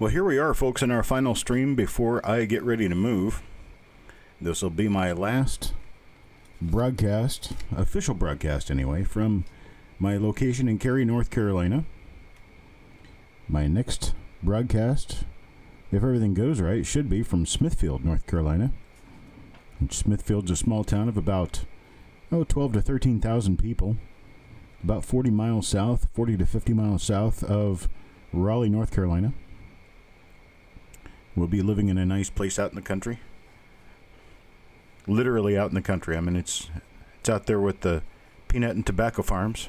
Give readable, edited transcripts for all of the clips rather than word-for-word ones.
Well, here we are, folks, in our final stream before I get ready to move. This will be my last broadcast, official broadcast anyway, from my location in Cary, North Carolina. My next broadcast, if everything goes right, should be from Smithfield, North Carolina. Smithfield's a small town of about 12 to 13,000 people, about 40 miles south, 40 to 50 miles south of Raleigh, North Carolina. We'll be living in a nice place out in the country. Literally out in the country. I mean, it's out there with the peanut and tobacco farms.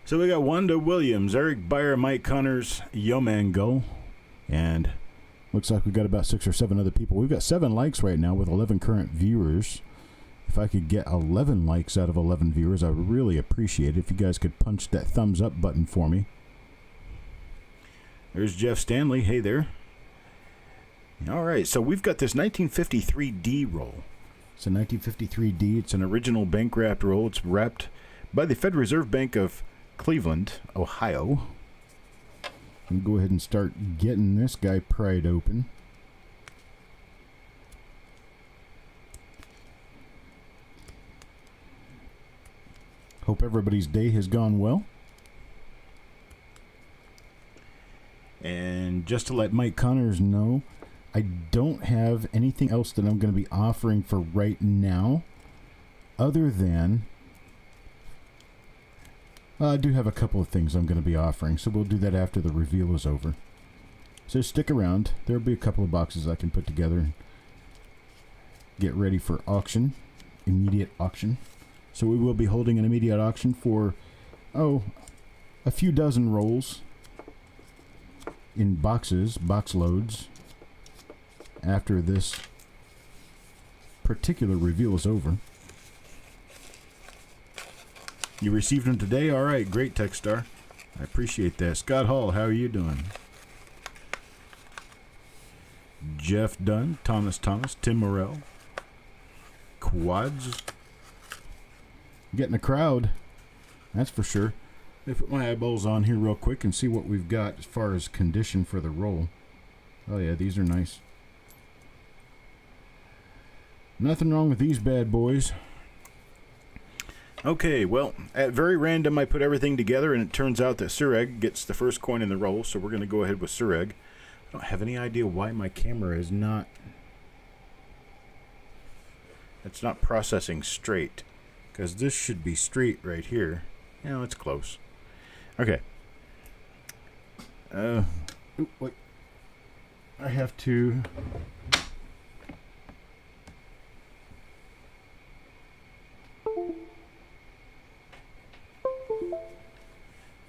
So we got Wanda Williams, Eric Beyer, Mike Connors, Yeoman Gull, and looks like we've got about 6 or 7 other people. We've got 7 likes right now with 11 current viewers. If I could get 11 likes out of 11 viewers, I would really appreciate it if you guys could punch that thumbs up button for me. There's Jeff Stanley. Hey there. All right, so we've got this 1953D roll. It's a 1953D. It's an original bank wrapped roll. It's wrapped by the Federal Reserve Bank of Cleveland, Ohio. I'll go ahead and start getting this guy pried open. Hope everybody's day has gone well. And just to let Mike Connors know, I don't have anything else that I'm going to be offering for right now, other than I do have a couple of things I'm going to be offering, so we'll do that after the reveal is over. So stick around. There'll be a couple of boxes I can put together and get ready for auction, immediate auction. So we will be holding an immediate auction for, a few dozen rolls in boxes, box loads, after this particular reveal is over. You received them today? All right, great, Techstar. I appreciate that. Scott Hall, how are you doing? Jeff Dunn, Thomas, Tim Morrell, Quads. Getting a crowd, that's for sure. Let me put my eyeballs on here real quick and see what we've got as far as condition for the roll. Oh yeah, these are nice. Nothing wrong with these bad boys. Okay, well, at very random I put everything together and it turns out that Sureg gets the first coin in the roll, so we're going to go ahead with Sureg. I don't have any idea why my camera is not... It's not processing straight, because this should be straight right here. Yeah, it's close. Okay. Wait. I have to... I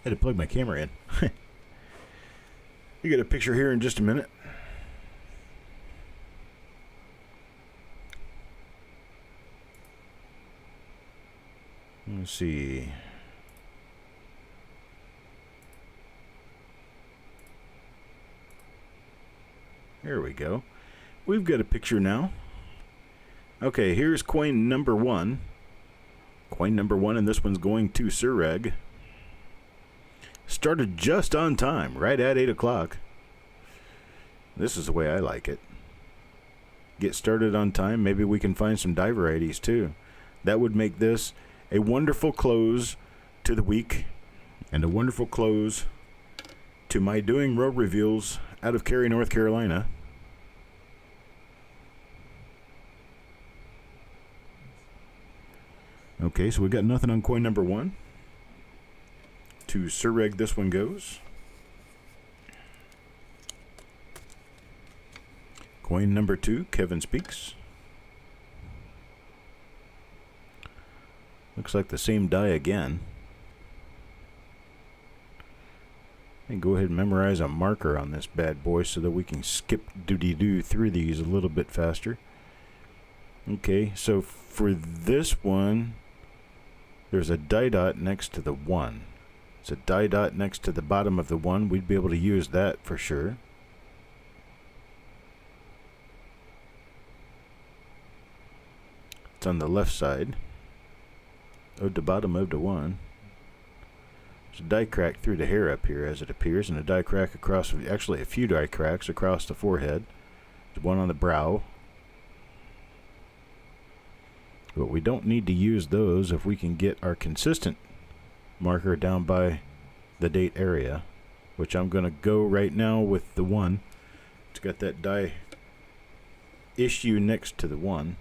had to plug my camera in. You get a picture here in just a minute. Let's see. There we go. We've got a picture now. Okay, here's coin number 1. Coin number 1, and this one's going to Sureg. Started just on time, right at 8 o'clock. This is the way I like it. Get started on time. Maybe we can find some die varieties too. That would make this a wonderful close to the week and a wonderful close to my doing road reveals out of Cary, North Carolina. Okay, so we got nothing on coin number 1. To Sureg, this one goes. Coin number 2, Kevin Speaks. Looks like the same die again. And go ahead and memorize a marker on this bad boy so that we can skip doody-doo through these a little bit faster. Okay, so for this one, there's a die dot next to the 1. It's a die dot next to the bottom of the 1. We'd be able to use that for sure. It's on the left side of the bottom of the 1. There's a die crack through the hair up here as it appears, and a die crack across, actually a few die cracks across the forehead. There's one on the brow. But we don't need to use those if we can get our consistent marker down by the date area, which I'm going to go right now with the 1. It's got that die issue next to the 1.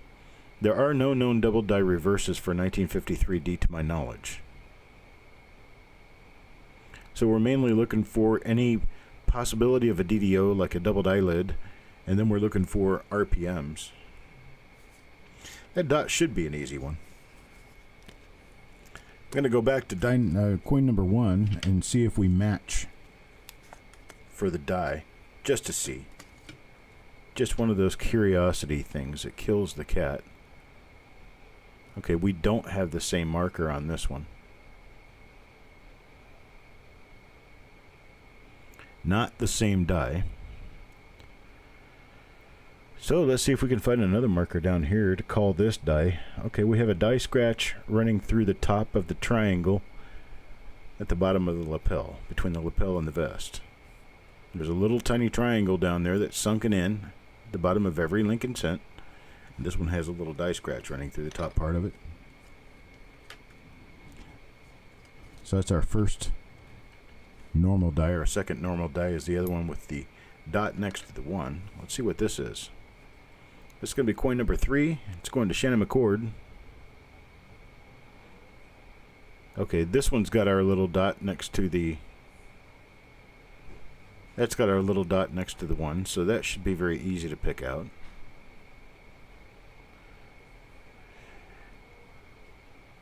There are no known double die reverses for 1953D to my knowledge. So we're mainly looking for any possibility of a DDO like a double die lid, and then we're looking for RPMs. That dot should be an easy one. I'm going to go back to coin number 1 and see if we match for the die, just to see. Just one of those curiosity things that kills the cat. Okay, we don't have the same marker on this one. Not the same die. So let's see if we can find another marker down here to call this die. Okay, we have a die scratch running through the top of the triangle at the bottom of the lapel, between the lapel and the vest. There's a little tiny triangle down there that's sunken in at the bottom of every Lincoln cent. And this one has a little die scratch running through the top part of it. So that's our first normal die. Our second normal die is the other one with the dot next to the 1. Let's see what this is. This is going to be coin number 3. It's going to Shannon McCord. Okay, this one's got our little dot next to the... That's got our little dot next to the 1, so that should be very easy to pick out.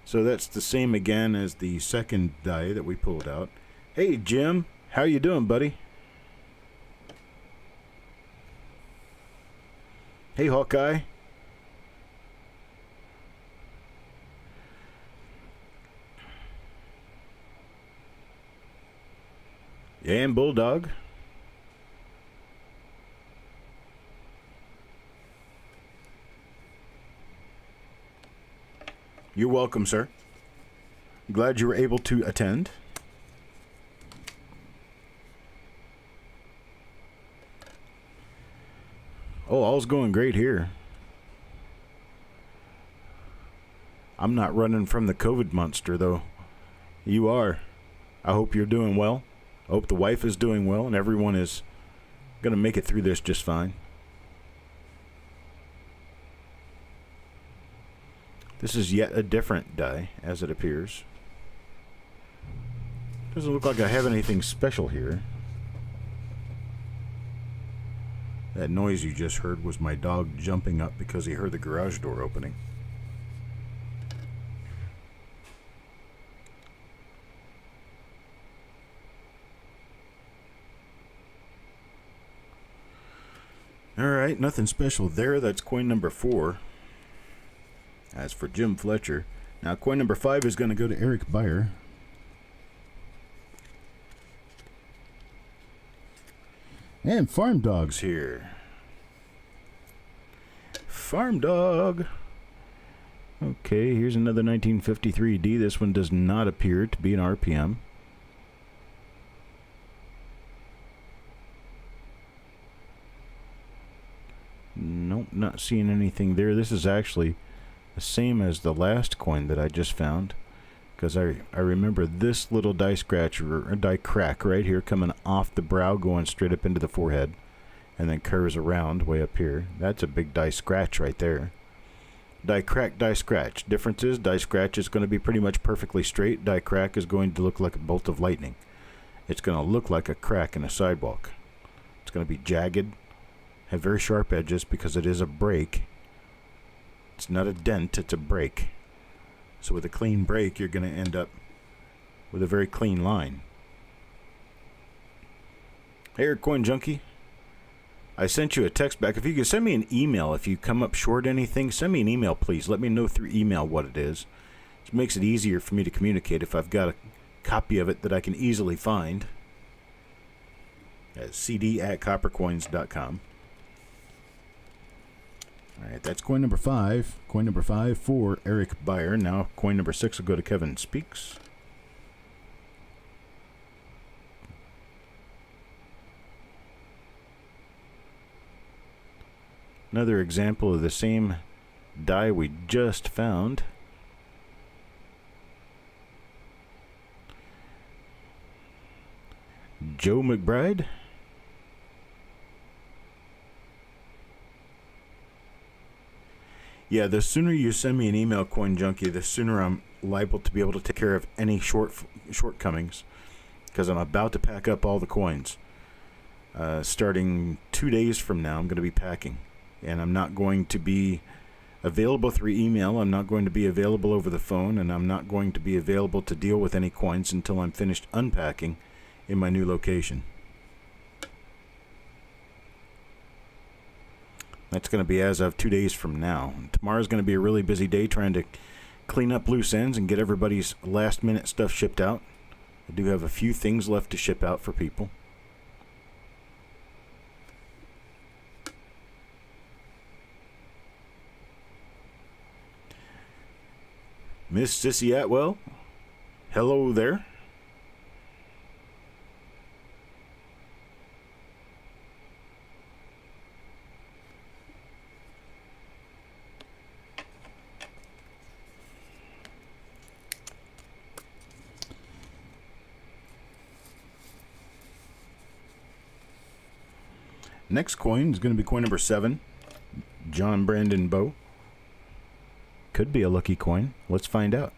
So that's the same again as the second die that we pulled out. Hey, Jim. How you doing, buddy? Hey, Hawkeye. Yeah, and Bulldog. You're welcome, sir. Glad you were able to attend. Oh, all's going great here. I'm not running from the COVID monster, though. You are. I hope you're doing well. I hope the wife is doing well, and everyone is going to make it through this just fine. This is yet a different die, as it appears. Doesn't look like I have anything special here. That noise you just heard was my dog jumping up because he heard the garage door opening. Alright, nothing special there. That's coin number 4. As for Jim Fletcher, now coin number 5 is going to go to Eric Beyer. And Farm Dog's here. Farm Dog. Okay, here's another 1953D. This one does not appear to be an RPM. Nope, not seeing anything there. This is actually the same as the last coin that I just found, because I remember this little die scratch or die crack right here coming off the brow going straight up into the forehead and then curves around way up here. That's a big die scratch right there. Die crack, die scratch. Difference is die scratch is going to be pretty much perfectly straight. Die crack is going to look like a bolt of lightning. It's going to look like a crack in a sidewalk. It's going to be jagged, have very sharp edges because it is a break. It's not a dent, it's a break. So with a clean break, you're going to end up with a very clean line. Hey, Coin Junkie. I sent you a text back. If you could send me an email, if you come up short anything, send me an email, please. Let me know through email what it is. It makes it easier for me to communicate if I've got a copy of it that I can easily find. At cd@coppercoins.com. Alright, that's coin number 5. Coin number 5 for Eric Beyer. Now coin number 6 will go to Kevin Speaks. Another example of the same die we just found. Joe McBride. Yeah, the sooner you send me an email, Coin Junkie, the sooner I'm liable to be able to take care of any shortcomings, because I'm about to pack up all the coins. Starting 2 days from now, I'm going to be packing, and I'm not going to be available through email. I'm not going to be available over the phone, and I'm not going to be available to deal with any coins until I'm finished unpacking in my new location. That's going to be as of 2 days from now. Tomorrow's going to be a really busy day trying to clean up loose ends and get everybody's last minute stuff shipped out. I do have a few things left to ship out for people. Miss Sissy Atwell, hello there. Next coin is going to be coin number 7, John Brandon Bow. Could be a lucky coin. Let's find out.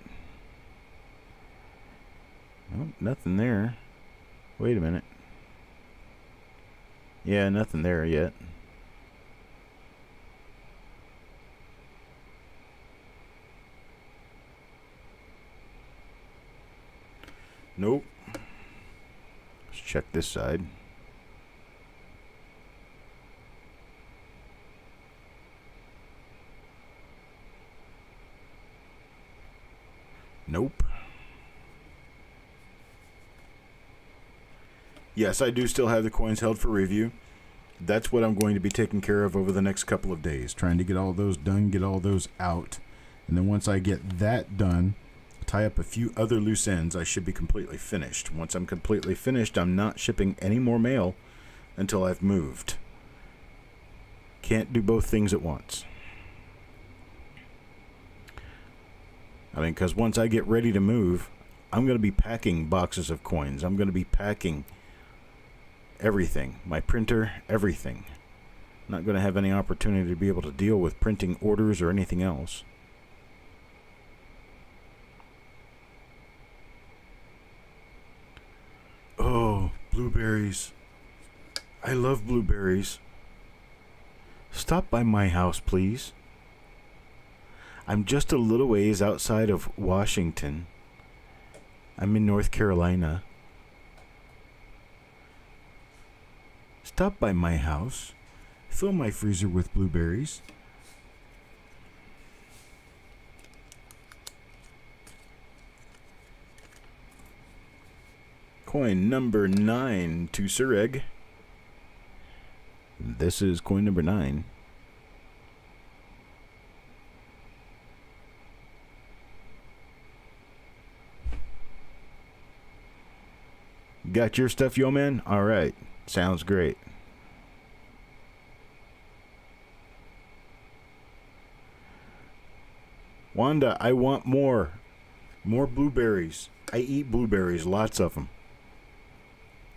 Oh, nothing there. Wait a minute. Yeah, nothing there yet. Nope. Let's check this side. Nope. Yes, I do still have the coins held for review. That's what I'm going to be taking care of over the next couple of days. Trying to get all those done, get all those out. And then once I get that done, tie up a few other loose ends, I should be completely finished. Once I'm completely finished, I'm not shipping any more mail until I've moved. Can't do both things at once. I mean, because once I get ready to move, I'm going to be packing boxes of coins. I'm going to be packing everything. My printer, everything. I'm not going to have any opportunity to be able to deal with printing orders or anything else. Oh, blueberries. I love blueberries. Stop by my house, please. I'm just a little ways outside of Washington. I'm in North Carolina. Stop by my house. Fill my freezer with blueberries. Coin number 9 to Sir Egg. This is coin number 9. Got your stuff, yo man? Alright. Sounds great. Wanda, I want more. More blueberries. I eat blueberries, lots of them.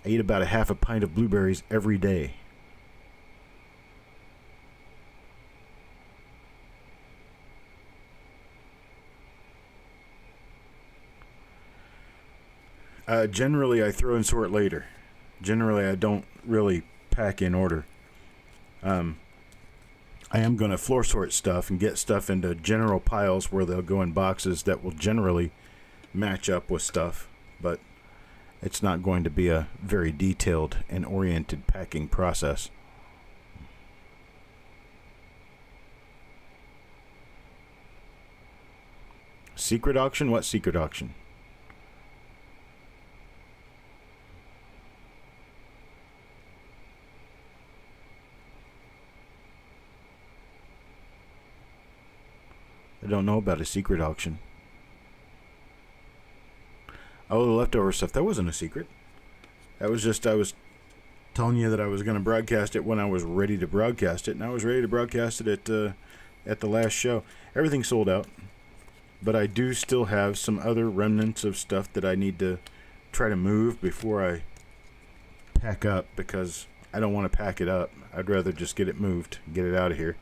I eat about a half a pint of blueberries every day. Generally, I throw and sort later. Generally, I don't really pack in order. I am going to floor sort stuff and get stuff into general piles where they'll go in boxes that will generally match up with stuff, but it's not going to be a very detailed and oriented packing process. Secret auction? What secret auction? I don't know about a secret auction. Oh, the leftover stuff. That wasn't a secret. That was just, I was telling you that I was going to broadcast it when I was ready to broadcast it, and I was ready to broadcast it at the last show. Everything sold out, but I do still have some other remnants of stuff that I need to try to move before I pack up, because I don't want to pack it up. I'd rather just get it moved, get it out of here.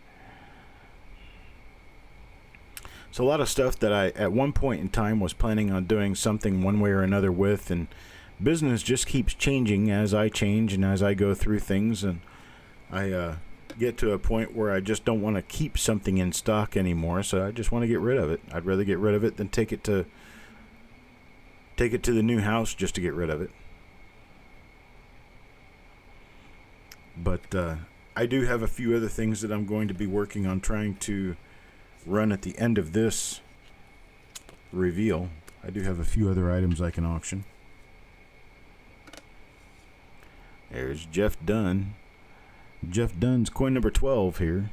So a lot of stuff that I, at one point in time, was planning on doing something one way or another with, and business just keeps changing as I change and as I go through things, and I get to a point where I just don't want to keep something in stock anymore, so I just want to get rid of it. I'd rather get rid of it than take it to the new house just to get rid of it. But I do have a few other things that I'm going to be working on trying to run at the end of this reveal. I do have a few other items I can auction. There's Jeff Dunn. Jeff Dunn's coin number 12 here.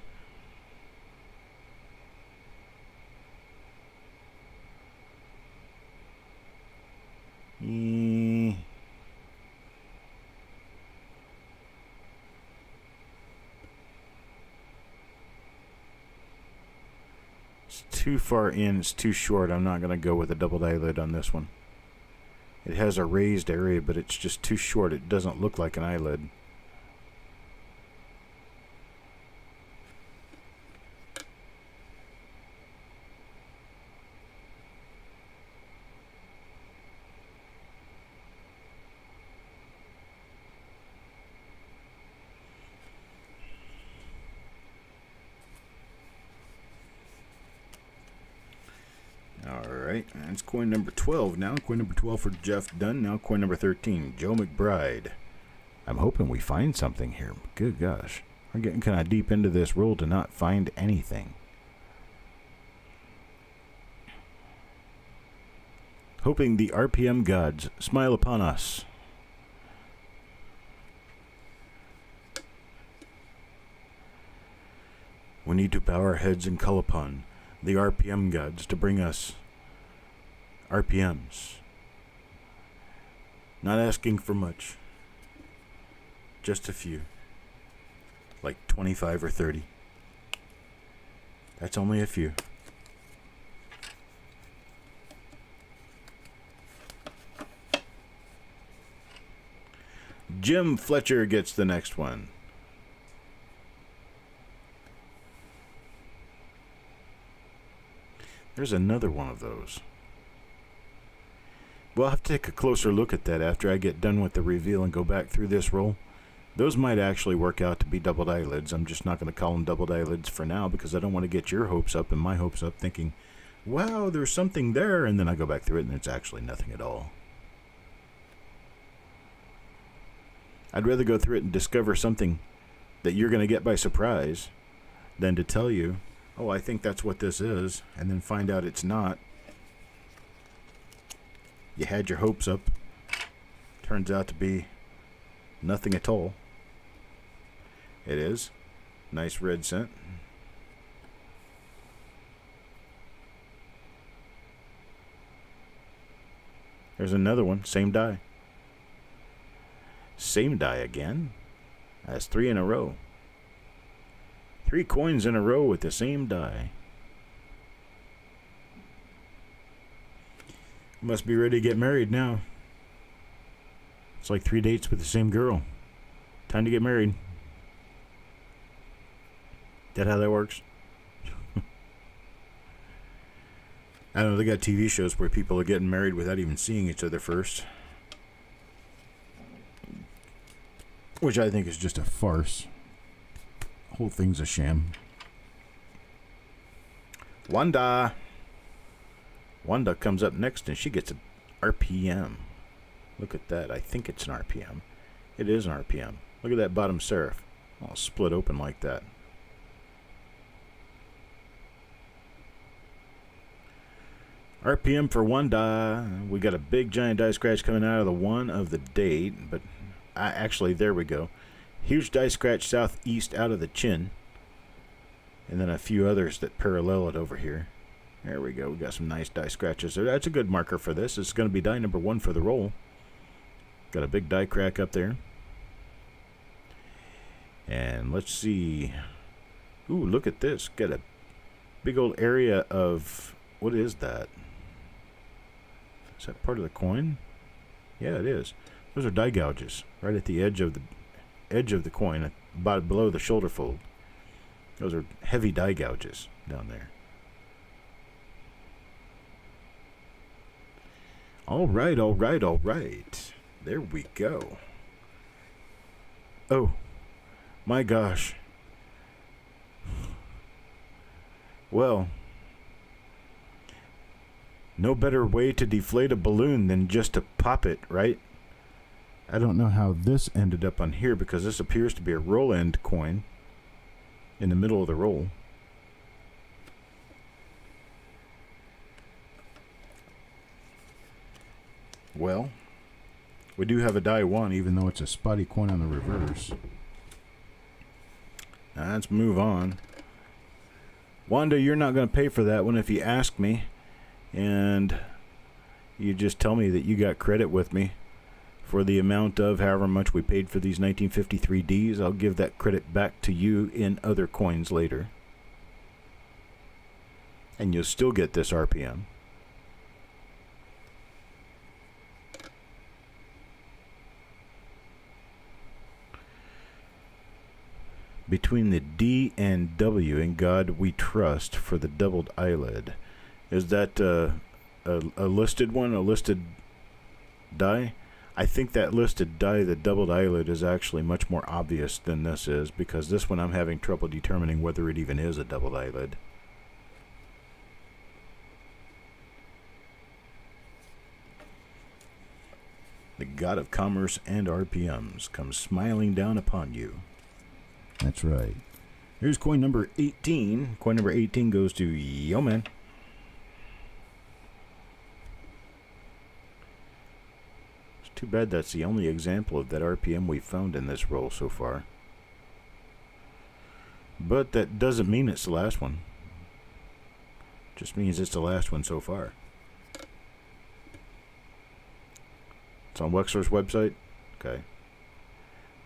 It's too far in, it's too short. I'm not going to go with a double eyelid on this one. It has a raised area, but it's just too short. It doesn't look like an eyelid. Alright, that's coin number 12 now. Coin number 12 for Jeff Dunn. Now coin number 13, Joe McBride. I'm hoping we find something here. Good gosh. We're getting kind of deep into this roll to not find anything. Hoping the RPM gods smile upon us. We need to bow our heads and call upon the RPM gods to bring us RPMs. Not asking for much. Just a few. Like 25 or 30. That's only a few. Jim Fletcher gets the next one. There's another one of those. We'll have to take a closer look at that after I get done with the reveal and go back through this roll. Those might actually work out to be doubled eyelids. I'm just not going to call them doubled eyelids for now because I don't want to get your hopes up and my hopes up thinking, wow, there's something there, and then I go back through it and it's actually nothing at all. I'd rather go through it and discover something that you're going to get by surprise than to tell you, oh, I think that's what this is, and then find out it's not. You had your hopes up. Turns out to be nothing at all. It is. Nice red cent. There's another one. Same die. Same die again. That's 3 in a row. 3 coins in a row with the same die. Must be ready to get married now. It's like 3 dates with the same girl. Time to get married. That how that works? I don't know, they got TV shows where people are getting married without even seeing each other first. Which I think is just a farce. The whole thing's a sham. Wanda comes up next and she gets an RPM. Look at that. I think it's an RPM. It is an RPM. Look at that bottom serif. All split open like that. RPM for Wanda. We got a big giant die scratch coming out of the one of the date, but actually, there we go. Huge die scratch southeast out of the chin. And then a few others that parallel it over here. There we go. We got some nice die scratches there. That's a good marker for this. It's going to be die number 1 for the roll. Got a big die crack up there. And let's see. Ooh, look at this. Got a big old area of, what is that? Is that part of the coin? Yeah, it is. Those are die gouges right at the edge of the coin, about below the shoulder fold. Those are heavy die gouges down there. All right, all right, all right. There we go. Oh, my gosh. Well, no better way to deflate a balloon than just to pop it, right? I don't know how this ended up on here because this appears to be a roll end coin in the middle of the roll. Well, we do have a die 1, even though it's a spotty coin on the reverse. Now, let's move on. Wanda, you're not going to pay for that one if you ask me. And you just tell me that you got credit with me for the amount of however much we paid for these 1953 Ds. I'll give that credit back to you in other coins later. And you'll still get this RPM. Between the D and W, in God we trust, for the doubled eyelid. Is that a listed one, a listed die? I think that listed die, the doubled eyelid, is actually much more obvious than this is, because this one I'm having trouble determining whether it even is a doubled eyelid. The god of commerce and RPMs comes smiling down upon you. That's right. Here's coin number 18. Coin number 18 goes to Yo Man. It's too bad that's the only example of that RPM we've found in this roll so far. But that doesn't mean it's the last one. Just means it's the last one so far. It's on Wexler's website. Okay.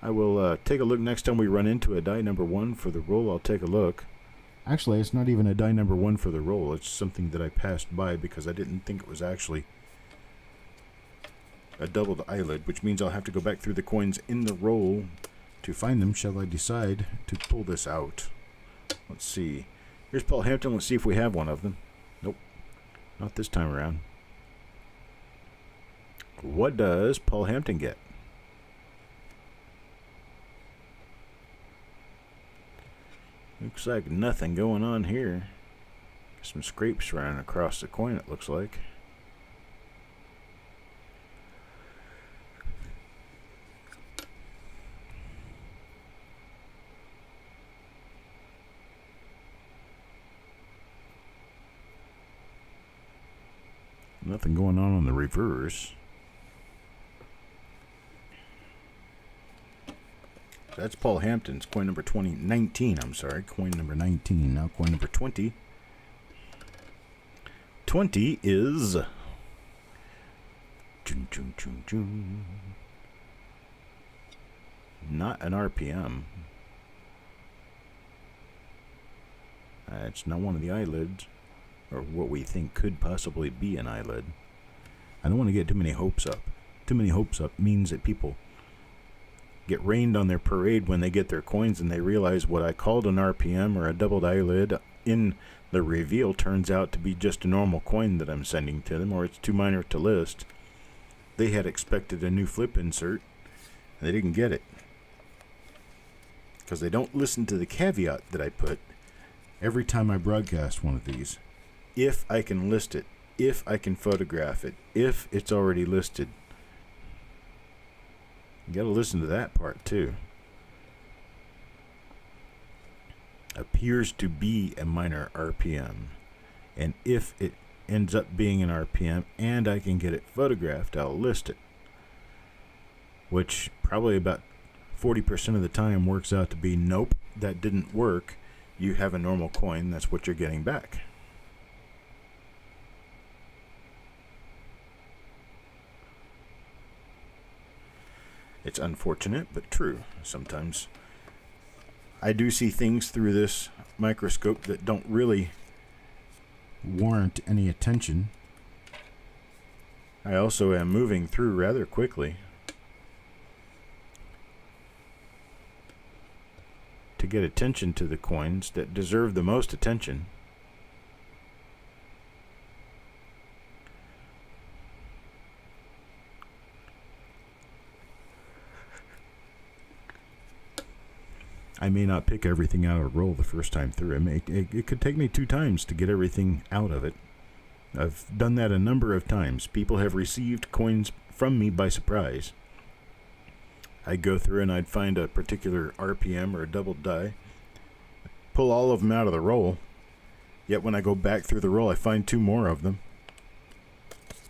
I will take a look next time we run into a die number 1 for the roll. I'll take a look. Actually, it's not even a die number 1 for the roll. It's something that I passed by because I didn't think it was actually a doubled eyelid, which means I'll have to go back through the coins in the roll to find them. Shall I decide to pull this out? Let's see. Here's Paul Hampton. Let's see if we have one of them. Nope. Not this time around. What does Paul Hampton get? Looks like nothing going on here. Some scrapes running across the coin, it looks like. Nothing going on the reverse. That's Paul Hampton's coin number 19. I'm sorry, coin number 19. Now coin number 20. 20 is not an RPM. It's not one of the eyelids, or what we think could possibly be an eyelid. I don't want to get too many hopes up. Too many hopes up means that people get rained on their parade when they get their coins and they realize what I called an RPM or a doubled eyelid in the reveal turns out to be just a normal coin that I'm sending to them, or it's too minor to list. They had expected a new flip insert and they didn't get it because they don't listen to the caveat that I put every time I broadcast one of these. If I can list it, if I can photograph it, if it's already listed. You gotta listen to that part too. Appears to be a minor RPM, and if it ends up being an RPM and I can get it photographed, I'll list it, which probably about 40% of the time works out to be nope, that didn't work. You have a normal coin, that's what you're getting back. It's unfortunate, but true. Sometimes I do see things through this microscope that don't really warrant any attention. I also am moving through rather quickly to get attention to the coins that deserve the most attention. I may not pick everything out of a roll the first time through. It could take me 2 times to get everything out of it. I've done that a number of times. People have received coins from me by surprise. I'd go through and I'd find a particular RPM or a double die, pull all of them out of the roll, yet when I go back through the roll I find 2 more of them.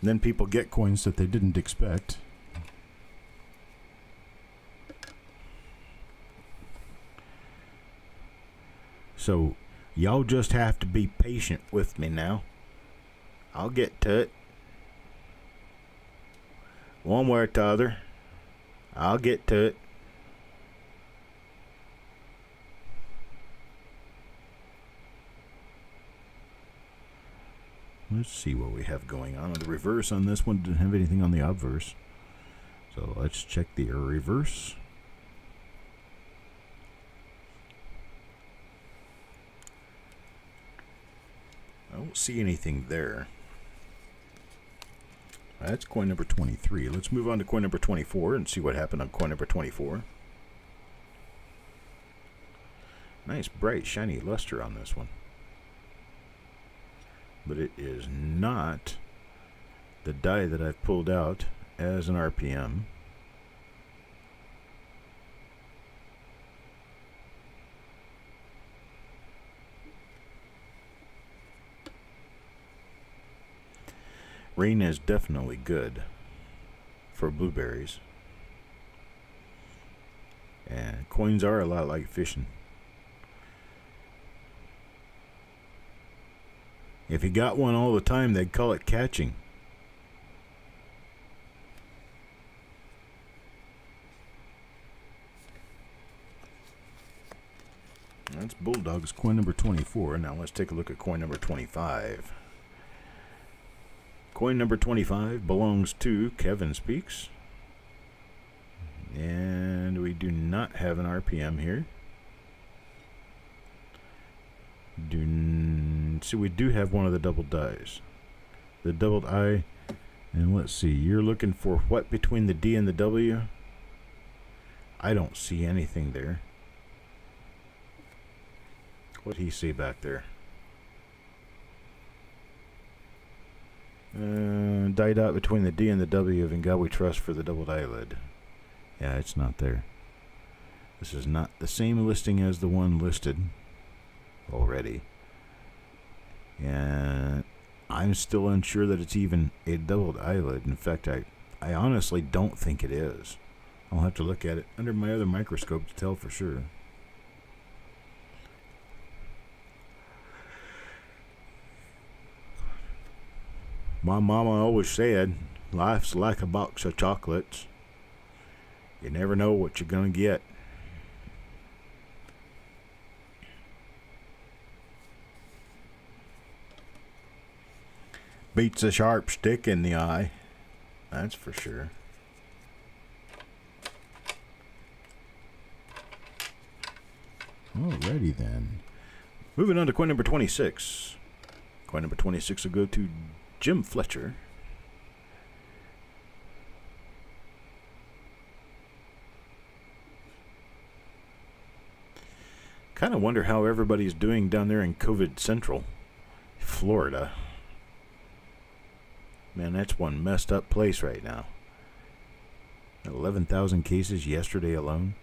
And then people get coins that they didn't expect. So, y'all just have to be patient with me now. I'll get to it. One way or t'other. I'll get to it. Let's see what we have going on. The reverse on this one didn't have anything on the obverse. So let's check the reverse. I don't see anything there. That's coin number 23. Let's move on to coin number 24 and see what happened on coin number 24. Nice, bright, shiny luster on this one. But it is not the die that I've pulled out as an RPM. Rain is definitely good for blueberries. And coins are a lot like fishing. If you got one all the time, they'd call it catching. That's Bulldog's coin number 24. Now let's take a look at coin number 25. Coin number 25 belongs to Kevin Speaks. And we do not have an RPM here. So we do have one of the double dies. The doubled I. And let's see. You're looking for what between the D and the W? I don't see anything there. What'd he say back there? Die dot between the D and the W of In God We Trust for the doubled eyelid. Yeah, it's not there. This is not the same listing as the one listed already. And I'm still unsure that it's even a doubled eyelid. In fact, I honestly don't think it is. I'll have to look at it under my other microscope to tell for sure. My mama always said, life's like a box of chocolates. You never know what you're going to get. Beats a sharp stick in the eye. That's for sure. Alrighty then. Moving on to coin number 26. Coin number 26 will go to Jim Fletcher. Kind of wonder how everybody's doing down there in COVID Central, Florida. Man, that's one messed up place right now. 11,000 cases yesterday alone.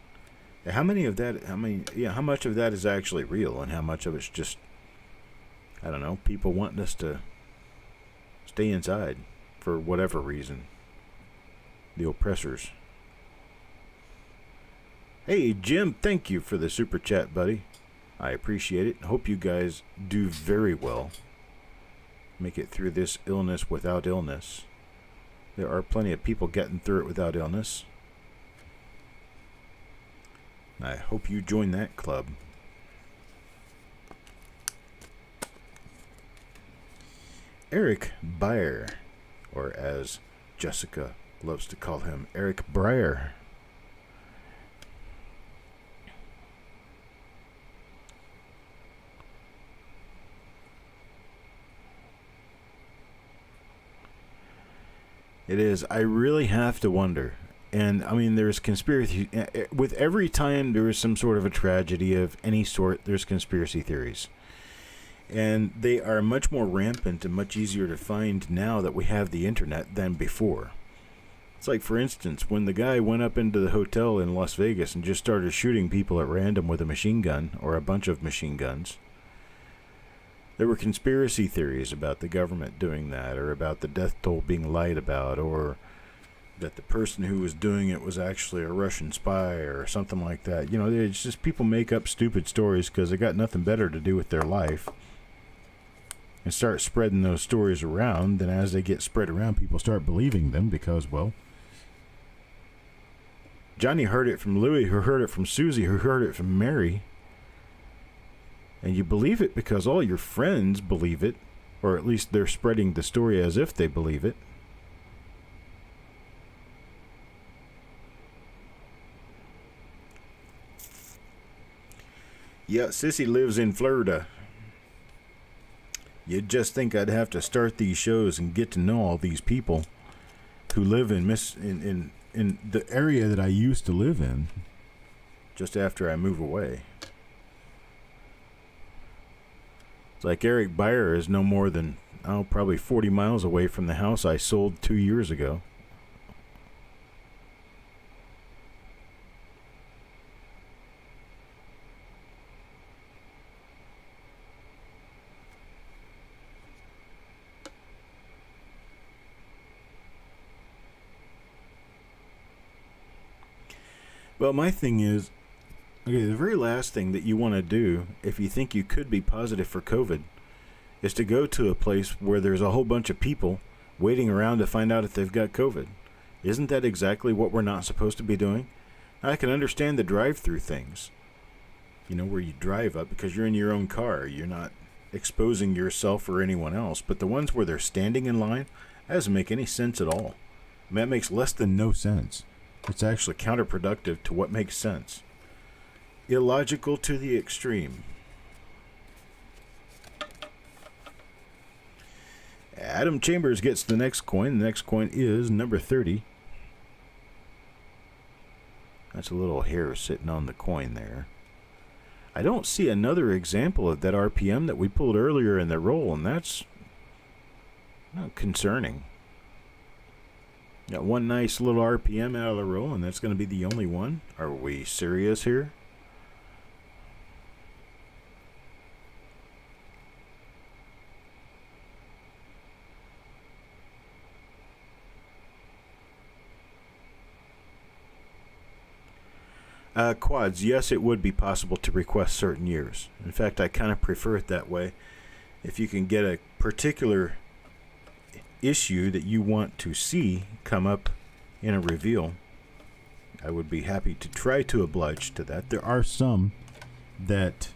How much of that is actually real and how much of it's just, I don't know, people wanting us to stay inside for whatever reason. The oppressors. Hey, Jim, thank you for the super chat, buddy. I appreciate it. Hope you guys do very well. Make it through this illness without illness. There are plenty of people getting through it without illness. I hope you join that club. Eric Beyer, or as Jessica loves to call him, Eric Breyer. It is. I really have to wonder. And, I mean, there's conspiracy. With every time there is some sort of a tragedy of any sort, there's conspiracy theories. And they are much more rampant and much easier to find now that we have the internet than before. It's like, for instance, when the guy went up into the hotel in Las Vegas and just started shooting people at random with a machine gun, or a bunch of machine guns, there were conspiracy theories about the government doing that, or about the death toll being lied about, or that the person who was doing it was actually a Russian spy or something like that. You know, it's just people make up stupid stories because they got nothing better to do with their life and start spreading those stories around. Then as they get spread around, people start believing them because, well, Johnny heard it from Louie, who heard it from Susie, who heard it from Mary. And you believe it because all your friends believe it, or at least they're spreading the story as if they believe it. Yeah, Sissy lives in Florida. You'd just think I'd have to start these shows and get to know all these people who live in the area that I used to live in just after I move away. It's like Eric Beyer is no more than, probably 40 miles away from the house I sold 2 years ago. Well, my thing is, okay, the very last thing that you want to do if you think you could be positive for COVID is to go to a place where there's a whole bunch of people waiting around to find out if they've got COVID. Isn't that exactly what we're not supposed to be doing? I can understand the drive-through things, you know, where you drive up because you're in your own car. You're not exposing yourself or anyone else. But the ones where they're standing in line, that doesn't make any sense at all. I mean, that makes less than no sense. It's actually counterproductive to what makes sense. Illogical to the extreme. Adam Chambers gets the next coin. The next coin is number 30. That's a little hair sitting on the coin there. I don't see another example of that RPM that we pulled earlier in the roll, and that's concerning. Got one nice little RPM out of the roll, and that's going to be the only one. Are we serious here? Quads, yes, it would be possible to request certain years. In fact, I kind of prefer it that way. If you can get a particular issue that you want to see come up in a reveal, I would be happy to try to oblige to that. There are some that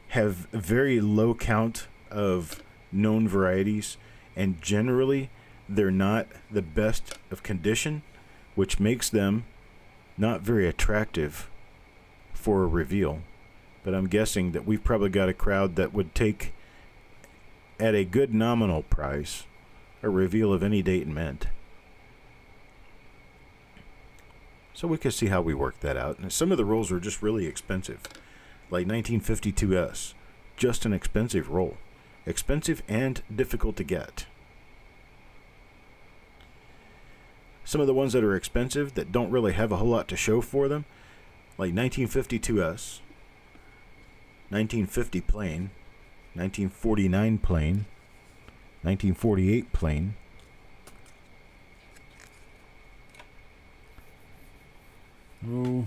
have a very low count of known varieties, and generally they're not the best of condition, which makes them not very attractive for a reveal. But I'm guessing that we've probably got a crowd that would take, at a good nominal price, a reveal of any date and mint. So we could see how we work that out. And some of the rolls are just really expensive. Like 1952S. Just an expensive roll. Expensive and difficult to get. Some of the ones that are expensive that don't really have a whole lot to show for them, like 1952S, 1950 plain, 1949 plain, 1948 plain. Oh.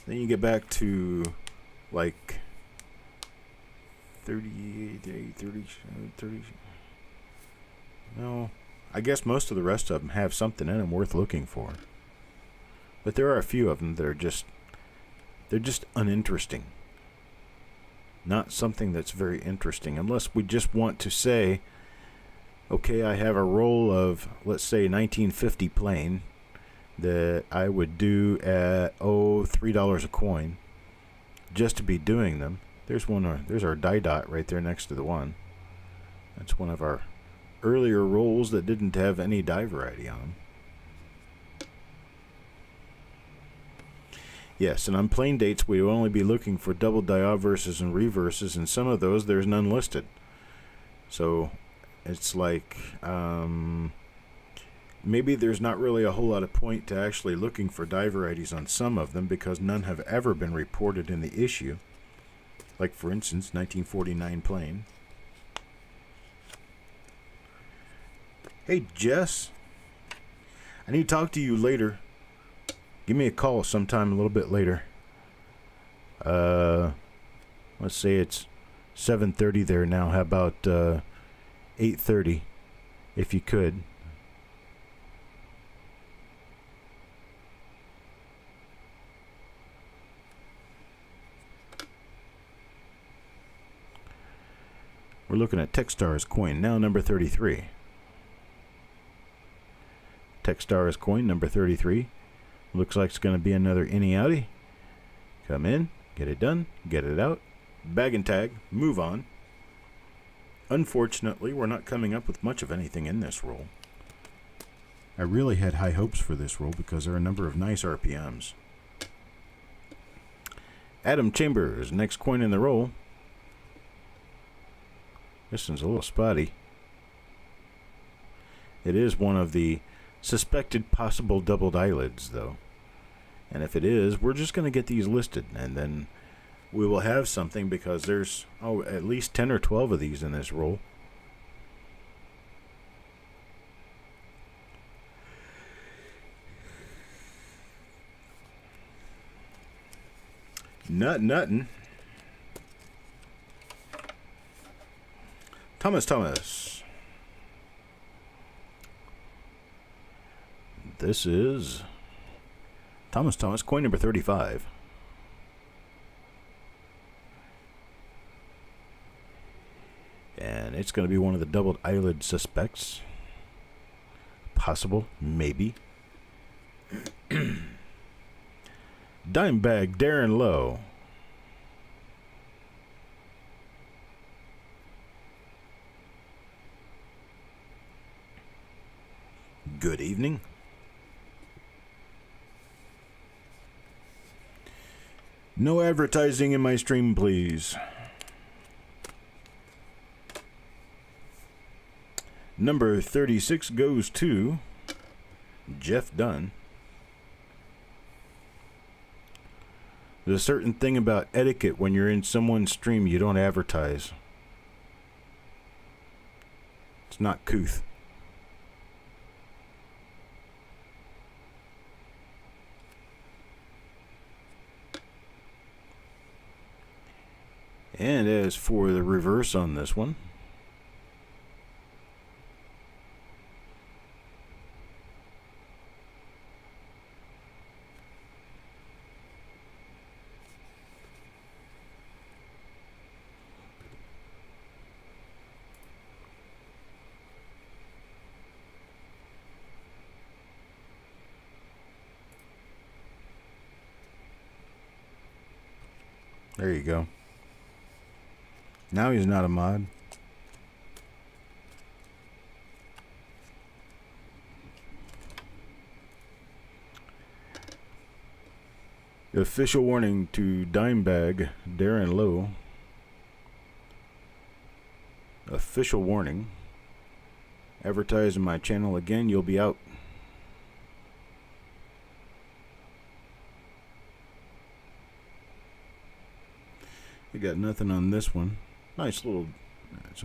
Then you get back to like 30. No, I guess most of the rest of them have something in them worth looking for. But there are a few of them that are they're just uninteresting. Not something that's very interesting, unless we just want to say, okay, I have a roll of, let's say, 1950 plain that I would do at, $3 a coin, just to be doing them. There's our die dot right there next to the one. That's one of our earlier rolls that didn't have any die variety on them. Yes, and on plain dates, we will only be looking for double die obverses and reverses, and some of those, there's none listed. So it's like, maybe there's not really a whole lot of point to actually looking for die varieties on some of them, because none have ever been reported in the issue. Like, for instance, 1949 plain. Hey, Jess. I need to talk to you later. Give me a call sometime a little bit later. Let's say it's 7:30 there now. How about 8:30, if you could. We're looking at Techstars coin, now number 33. Techstars coin, number 33. Looks like it's going to be another innie outie. Come in, get it done, get it out, bag and tag, move on. Unfortunately, we're not coming up with much of anything in this roll. I really had high hopes for this roll because there are a number of nice RPMs. Adam Chambers, next coin in the roll. This one's a little spotty. It is one of the suspected possible doubled eyelids, though. And if it is, we're just going to get these listed, and then we will have something, because there's at least 10 or 12 of these in this roll. Nuttin'. Thomas. This is Thomas, coin number 35. And it's going to be one of the doubled eyelid suspects. Possible, maybe. Dimebag Darren Lowe. Good evening. No advertising in my stream, please. Number 36 goes to Jeff Dunn. There's a certain thing about etiquette when you're in someone's stream, you don't advertise. It's not couth. And as for the reverse on this one, there you go. Now he's not a mod. Official warning to Dimebag Darren Lowe. Official warning. Advertise in my channel again, you'll be out. We got nothing on this one. Nice little,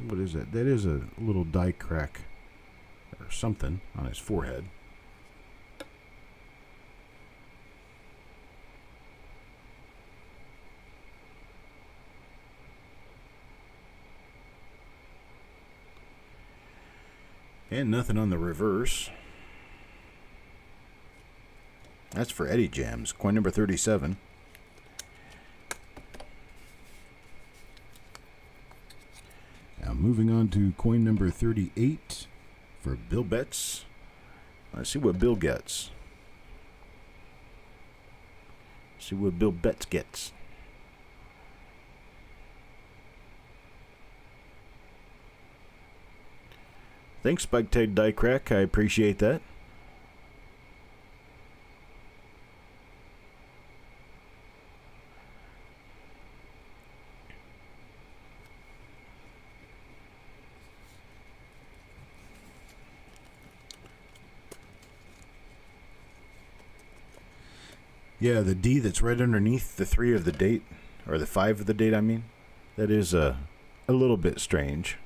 what is that? That is a little die crack or something on his forehead. And nothing on the reverse. That's for Eddie Jams. Coin number 37. Now moving on to coin number 38 for Bill Betts. Let's see what Bill gets. See what Bill Betts gets. Thanks, Spike Tag Die Crack. I appreciate that. Yeah, the D that's right underneath the 3 of the date, or the 5 of the date, I mean, that is a little bit strange.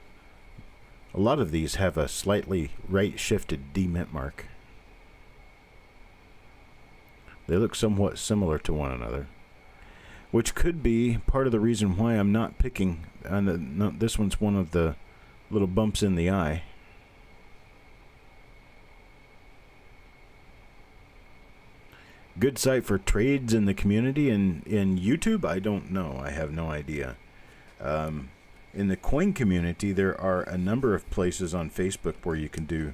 A lot of these have a slightly right-shifted D mint mark. They look somewhat similar to one another, which could be part of the reason why I'm not picking. This one's one of the little bumps in the eye. Good site for trades in the community and in YouTube? I don't know. I have no idea. In the coin community, there are a number of places on Facebook where you can do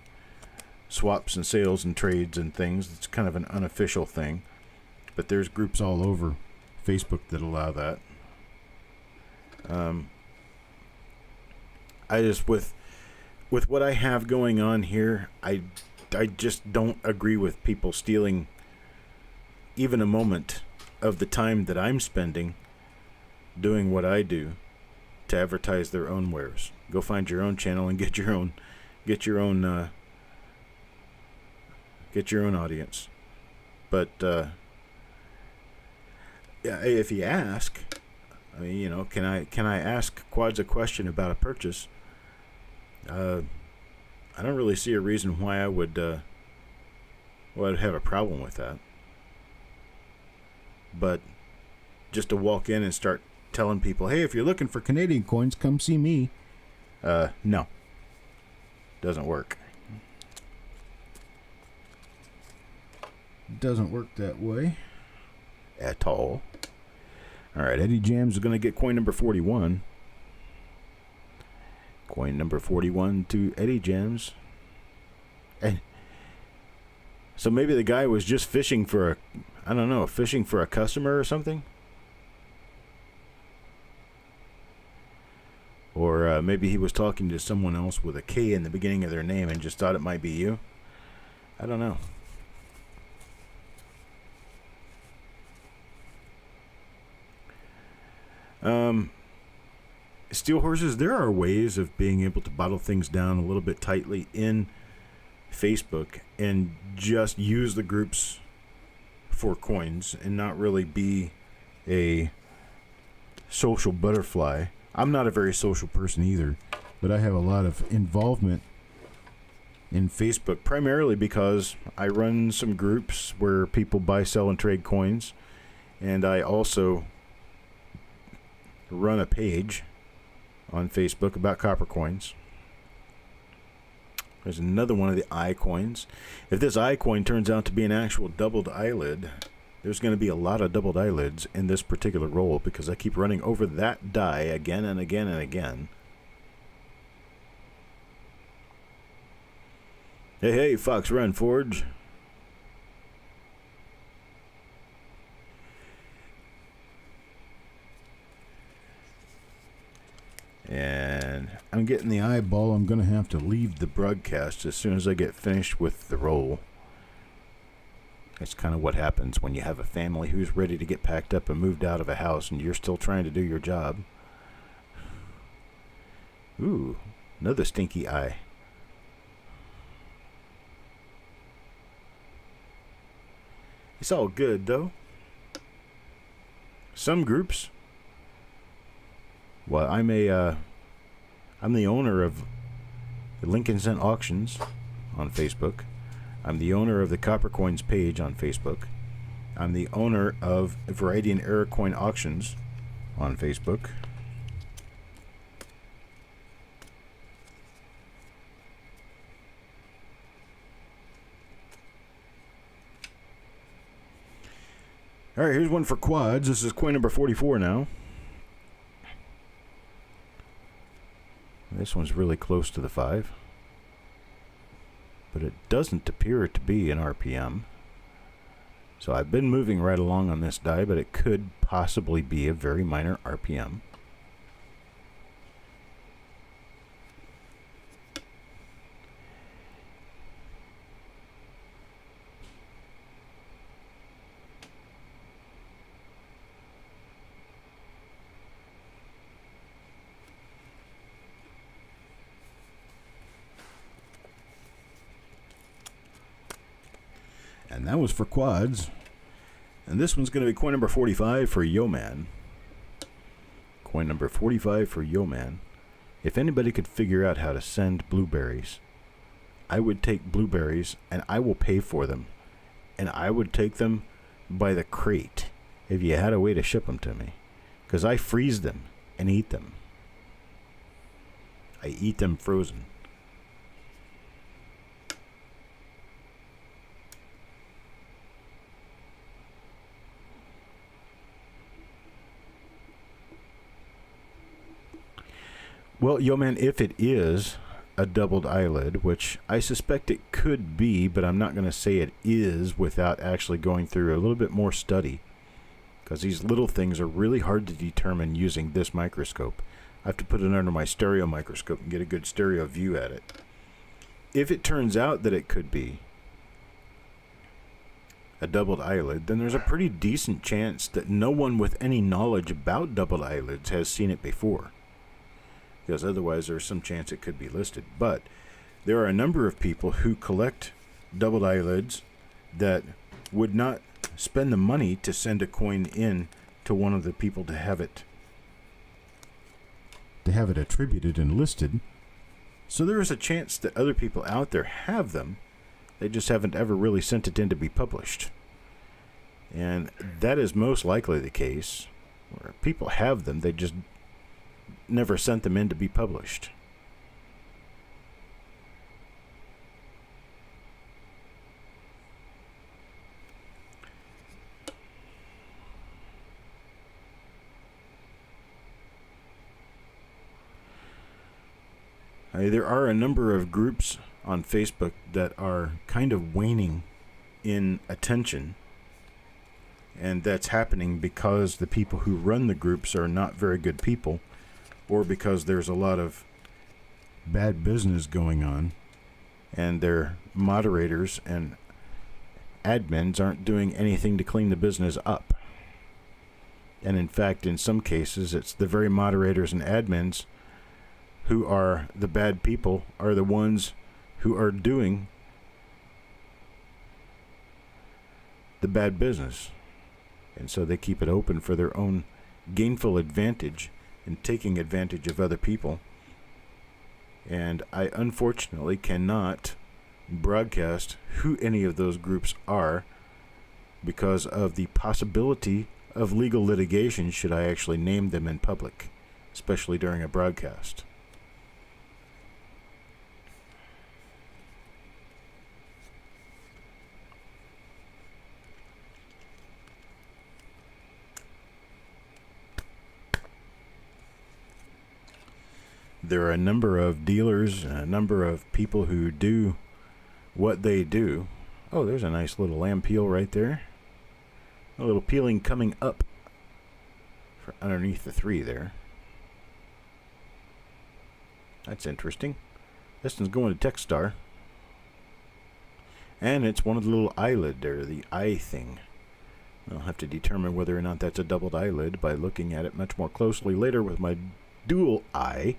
swaps and sales and trades and things. It's kind of an unofficial thing, but there's groups all over Facebook that allow that. I just with what I have going on here, I just don't agree with people stealing even a moment of the time that I'm spending doing what I do to advertise their own wares. Go find your own channel and get your own audience. But yeah, if you ask, I mean, you know, can I ask Quads a question about a purchase? I don't really see a reason why I would have a problem with that. But just to walk in and start telling people, hey, if you're looking for Canadian coins, come see me. No. Doesn't work. Doesn't work that way at all. All right, Eddie Jams is going to get coin number 41. Coin number 41 to Eddie Jams. And so maybe the guy was just fishing for fishing for a customer or something? Or maybe he was talking to someone else with a K in the beginning of their name and just thought it might be you. I don't know. Steel horses, there are ways of being able to bottle things down a little bit tightly in Facebook and just use the groups for coins and not really be a social butterfly. I'm not a very social person either, but I have a lot of involvement in Facebook, primarily because I run some groups where people buy, sell, and trade coins, and I also run a page on Facebook about copper coins. There's another one of the eye coins. If this eye coin turns out to be an actual doubled eyelid, there's going to be a lot of doubled eyelids in this particular roll because I keep running over that die again and again and again. Hey, Fox Run Forge. And I'm getting the eyeball. I'm going to have to leave the broadcast as soon as I get finished with the roll. That's kind of what happens when you have a family who's ready to get packed up and moved out of a house and you're still trying to do your job. Ooh, another stinky eye. It's all good, though. Some groups... Well, I'm the owner of the Lincoln Cent Auctions on Facebook. I'm the owner of the Copper Coins page on Facebook. I'm the owner of Variety and Error Coin Auctions on Facebook. All right, here's one for quads. This is coin number 44 now. This one's really close to the 5. But it doesn't appear to be an RPM. So I've been moving right along on this die, but it could possibly be a very minor RPM. And that was for quads. And this one's going to be coin number 45 for Yo Man. Coin number 45 for Yo Man. If anybody could figure out how to send blueberries, I would take blueberries and I will pay for them. And I would take them by the crate if you had a way to ship them to me. Because I freeze them and eat them. I eat them frozen. Well, Yo Man, if it is a doubled eyelid, which I suspect it could be, but I'm not going to say it is without actually going through a little bit more study, because these little things are really hard to determine using this microscope. I have to put it under my stereo microscope and get a good stereo view at it. If it turns out that it could be a doubled eyelid, then there's a pretty decent chance that no one with any knowledge about doubled eyelids has seen it before. Because otherwise there's some chance it could be listed. But there are a number of people who collect doubled eyelids that would not spend the money to send a coin in to one of the people to have it attributed and listed. So there is a chance that other people out there have them. They just haven't ever really sent it in to be published. And that is most likely the case, where people have them, they just never sent them in to be published. There are a number of groups on Facebook that are kind of waning in attention, and that's happening because the people who run the groups are not very good people, or because there's a lot of bad business going on, and their moderators and admins aren't doing anything to clean the business up. And in fact, in some cases, it's the very moderators and admins who are the bad people are the ones who are doing the bad business. And so they keep it open for their own gainful advantage and taking advantage of other people. And I unfortunately cannot broadcast who any of those groups are because of the possibility of legal litigation should I actually name them in public, especially during a broadcast. There are a number of dealers and a number of people who do what they do. Oh, there's a nice little lamb peel right there. A little peeling coming up for underneath the 3 there. That's interesting. This one's going to Techstar. And it's one of the little eyelid there, the eye thing. I'll have to determine whether or not that's a doubled eyelid by looking at it much more closely later with my dual eye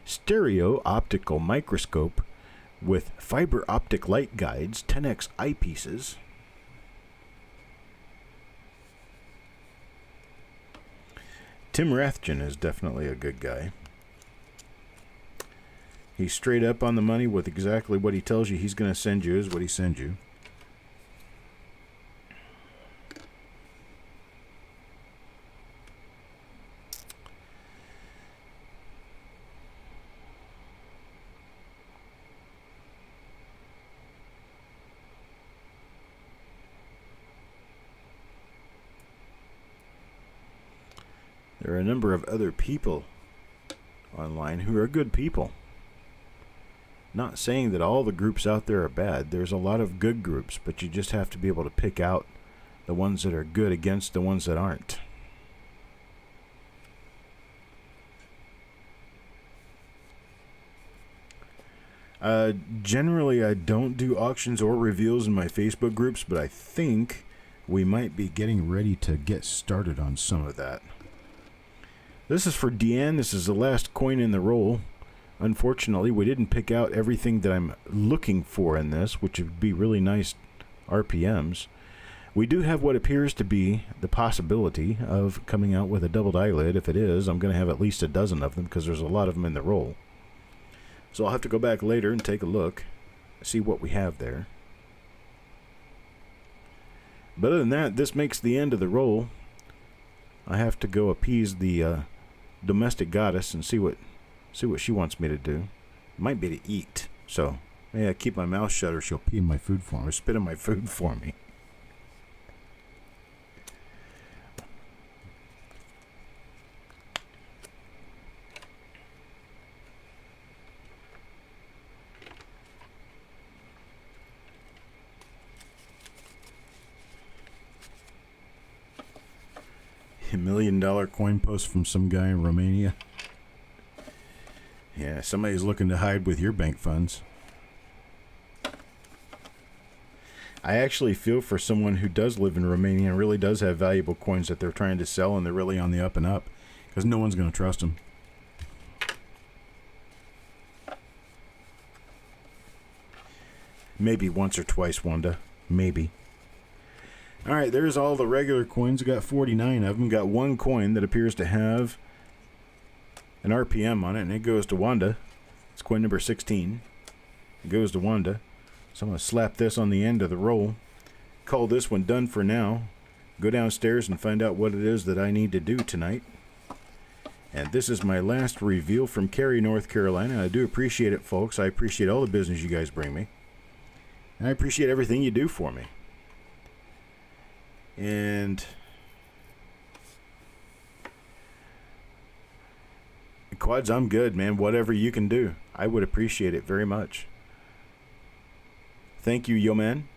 stereo optical microscope with fiber optic light guides, 10x eyepieces. Tim Rathjen is definitely a good guy. He's straight up on the money with exactly what he tells you he's going to send you is what he sends you. There are a number of other people online who are good people. Not saying that all the groups out there are bad. There's a lot of good groups, but you just have to be able to pick out the ones that are good against the ones that aren't. Generally, I don't do auctions or reveals in my Facebook groups, but I think we might be getting ready to get started on some of that. This is for Deanne. This is the last coin in the roll. Unfortunately, we didn't pick out everything that I'm looking for in this, which would be really nice RPMs. We do have what appears to be the possibility of coming out with a doubled eyelid. If it is, I'm going to have at least a dozen of them because there's a lot of them in the roll. So I'll have to go back later and take a look, see what we have there. But other than that, this makes the end of the roll. I have to go appease the domestic goddess and see what she wants me to do. It might be to eat. So, yeah, keep my mouth shut or she'll pee in my food for me, or spit in my food for me. $1 million coin post from some guy in Romania. Yeah, somebody's looking to hide with your bank funds. I actually feel for someone who does live in Romania and really does have valuable coins that they're trying to sell, and they're really on the up and up because no one's going to trust them. Maybe once or twice, Wanda. Maybe. All right, there's all the regular coins. I got 49 of them. Got one coin that appears to have an RPM on it, and it goes to Wanda. It's coin number 16. It goes to Wanda. So I'm going to slap this on the end of the roll. Call this one done for now. Go downstairs and find out what it is that I need to do tonight. And this is my last reveal from Cary, North Carolina. I do appreciate it, folks. I appreciate all the business you guys bring me. And I appreciate everything you do for me. And Quads, I'm good, man. Whatever you can do, I would appreciate it very much. Thank you, yo man.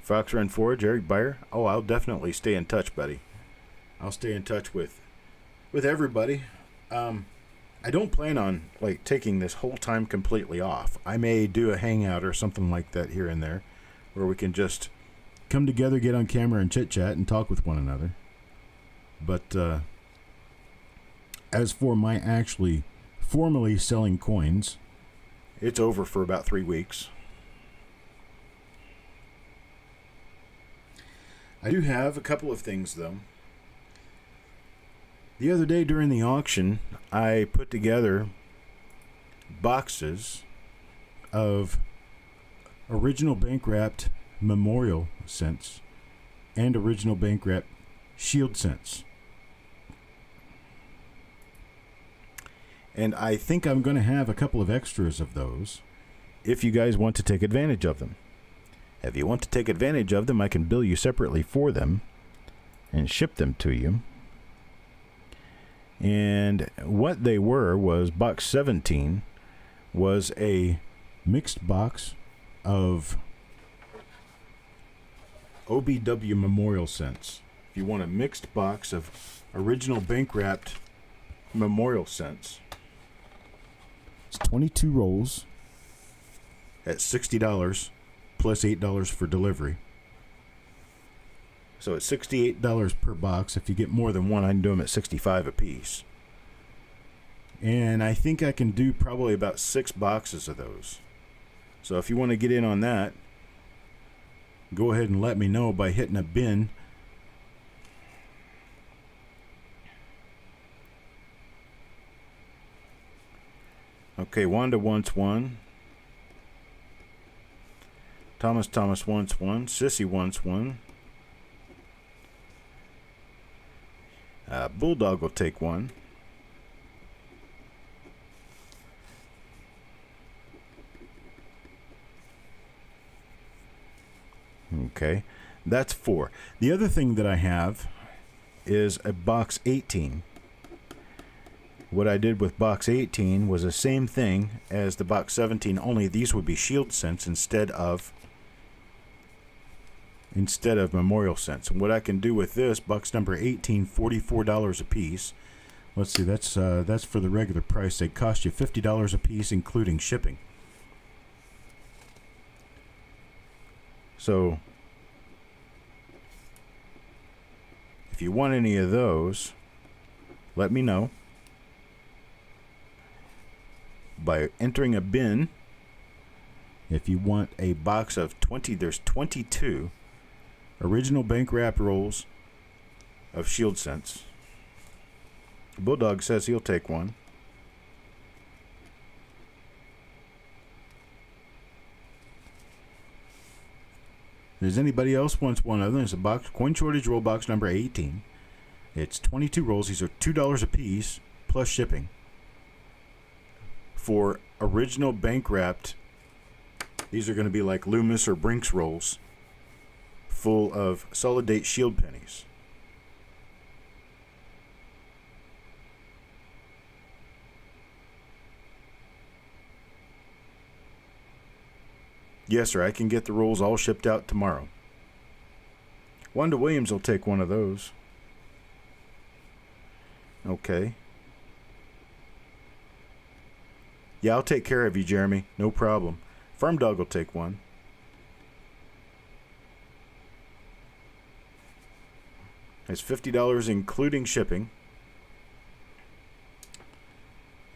Fox Run Forge, Eric Beyer. Oh, I'll definitely stay in touch, buddy. I'll stay in touch with everybody. I don't plan on taking this whole time completely off. I may do a hangout or something like that here and there, where we can just come together, get on camera, and chit-chat and talk with one another. But as for my actually formally selling coins, it's over for about 3 weeks. I do have a couple of things, though. The other day during the auction, I put together boxes of original bank-wrapped memorial cents and original bank-wrapped shield cents. And I think I'm going to have a couple of extras of those if you guys want to take advantage of them. If you want to take advantage of them, I can bill you separately for them and ship them to you. And what they were was box 17 was a mixed box of OBW memorial cents. If you want a mixed box of original bank-wrapped memorial cents, it's 22 rolls at $60 plus $8 for delivery. So it's $68 per box. If you get more than one, I can do them at $65 a piece. And I think I can do probably about 6 boxes of those. So if you want to get in on that, go ahead and let me know by hitting a bin. Okay, Wanda wants one. Thomas wants one. Sissy wants one. Bulldog will take one. Okay, that's 4. The other thing that I have is a box 18. What I did with box 18 was the same thing as the box 17, only these would be shield scents instead of memorial scents. And what I can do with this box number 18, $44 a piece. Let's see, that's for the regular price. They cost you $50 a piece, including shipping. So if you want any of those, let me know by entering a bin. If you want a box of 20, there's 22 original bank wrap rolls of shield scents. Bulldog says he'll take one. Does anybody else wants one other? It's a box, coin shortage roll box number 18. It's 22 rolls. These are $2 a piece plus shipping for original bank wrapped. These are going to be like Loomis or Brinks rolls full of solid date shield pennies. Yes, sir, I can get the rolls all shipped out tomorrow. Wanda Williams will take one of those. Okay. Yeah, I'll take care of you, Jeremy. No problem. Farm Dog will take one. It's $50 including shipping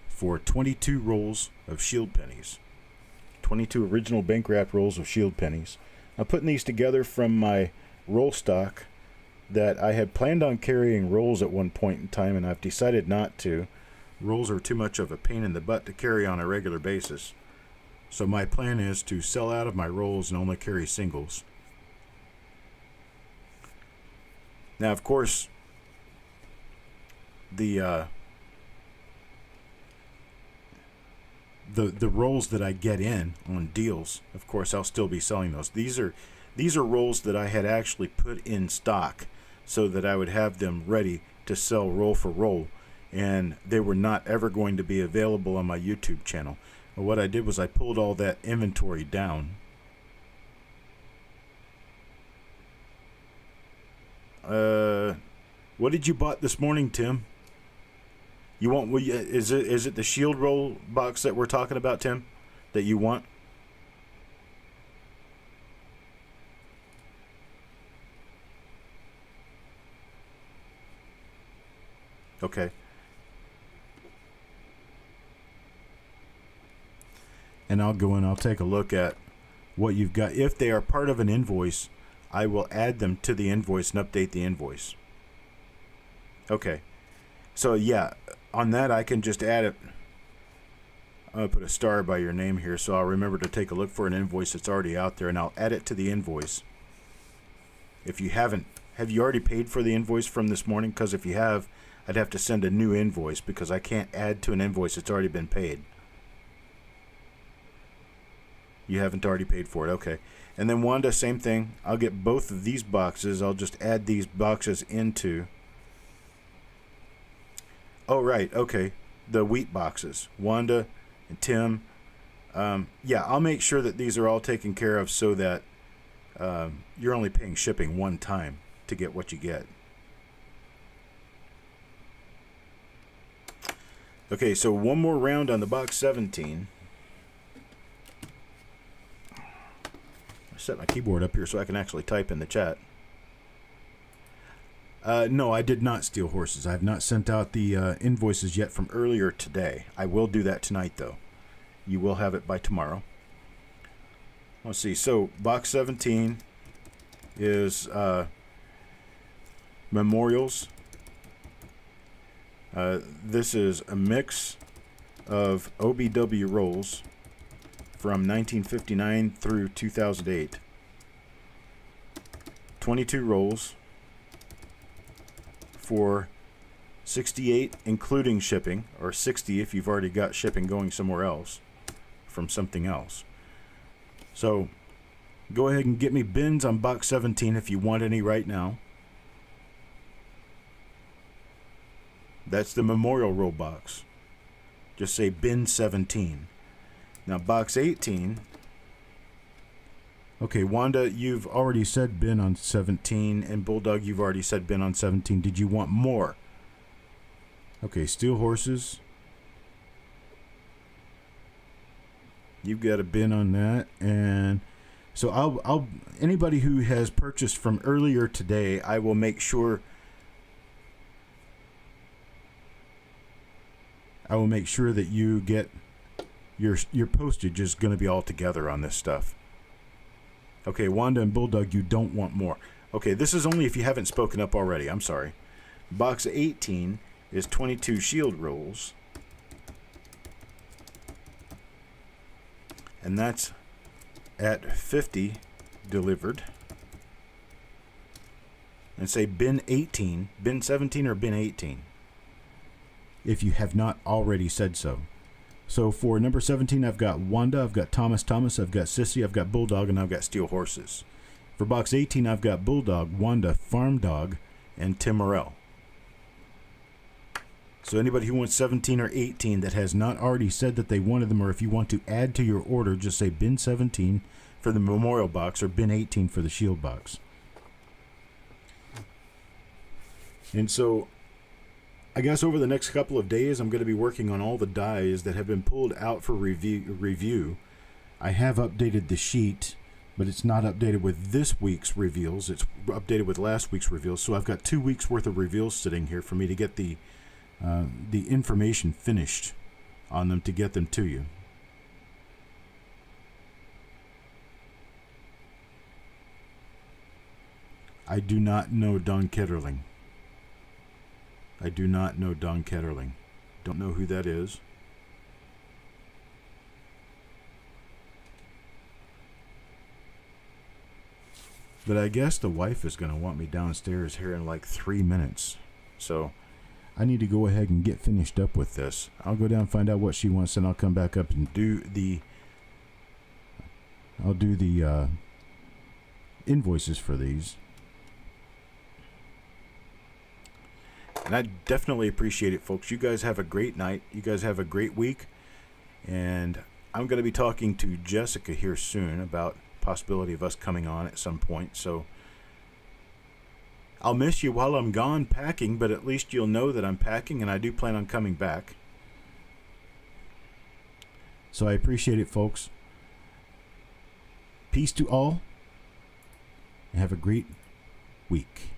for 22 rolls of shield pennies. 22 original bank wrap rolls of shield pennies. I'm putting these together from my roll stock that I had planned on carrying rolls at one point in time, and I've decided not to. Rolls are too much of a pain in the butt to carry on a regular basis. So my plan is to sell out of my rolls and only carry singles. Now, of course, the rolls that I get in on deals, of course, I'll still be selling those. These are rolls that I had actually put in stock so that I would have them ready to sell roll for roll, and they were not ever going to be available on my YouTube channel. But what I did was I pulled all that inventory down. What did you bought this morning, Tim? You want? Is it the shield roll box that we're talking about, Tim? That you want? Okay. And I'll go in. I'll take a look at what you've got. If they are part of an invoice, I will add them to the invoice and update the invoice. Okay. So yeah, on that I can just add it. I'll put a star by your name here so I'll remember to take a look for an invoice that's already out there, and I'll add it to the invoice. If you haven't, have you already paid for the invoice from this morning? Because if you have, I'd have to send a new invoice because I can't add to an invoice that's already been paid. You haven't already paid for it, okay. And then Wanda, same thing. I'll get both of these boxes. I'll just add these boxes into... Oh, right, okay. The wheat boxes. Wanda and Tim. Yeah, I'll make sure that these are all taken care of so that you're only paying shipping one time to get what you get. Okay, so one more round on the box 17. I set my keyboard up here so I can actually type in the chat. No, I did not steal horses. I have not sent out the invoices yet from earlier today. I will do that tonight, though. You will have it by tomorrow. Let's see. So, box 17 is memorials. This is a mix of OBW rolls from 1959 through 2008. 22 rolls for $68 including shipping, or $60 if you've already got shipping going somewhere else from something else. So go ahead and get me bins on box 17 if you want any right now. That's the memorial roll box. Just say bin 17. Now box 18. Okay, Wanda, you've already said bin on 17, and Bulldog, you've already said bin on 17. Did you want more? Okay, Steel Horses. You've got a bin on that, and so I'll anybody who has purchased from earlier today, I will make sure that you get your postage is going to be all together on this stuff. Okay, Wanda and Bulldog, you don't want more. Okay, this is only if you haven't spoken up already. I'm sorry. Box 18 is 22 shield rolls. And that's at 50 delivered. And say bin 18, bin 17 or bin 18. If you have not already said so. So for number 17, I've got Wanda, I've got Thomas, I've got Sissy, I've got Bulldog, and I've got Steel Horses. For box 18, I've got Bulldog, Wanda, Farm Dog, and Tim Morrell. So anybody who wants 17 or 18 that has not already said that they wanted them, or if you want to add to your order, just say bin 17 for the memorial box or bin 18 for the shield box. And so I guess over the next couple of days, I'm going to be working on all the dies that have been pulled out for review. I have updated the sheet, but it's not updated with this week's reveals. It's updated with last week's reveals. So I've got 2 weeks worth of reveals sitting here for me to get the information finished on them to get them to you. I do not know Don Ketterling. I do not know Don Ketterling. Don't know who that is. But I guess the wife is going to want me downstairs here in like 3 minutes. So I need to go ahead and get finished up with this. I'll go down and find out what she wants, and I'll come back up and do the invoices for these. And I definitely appreciate it, folks. You guys have a great night. You guys have a great week. And I'm going to be talking to Jessica here soon about possibility of us coming on at some point. So I'll miss you while I'm gone packing, but at least you'll know that I'm packing, and I do plan on coming back. So I appreciate it, folks. Peace to all, and have a great week.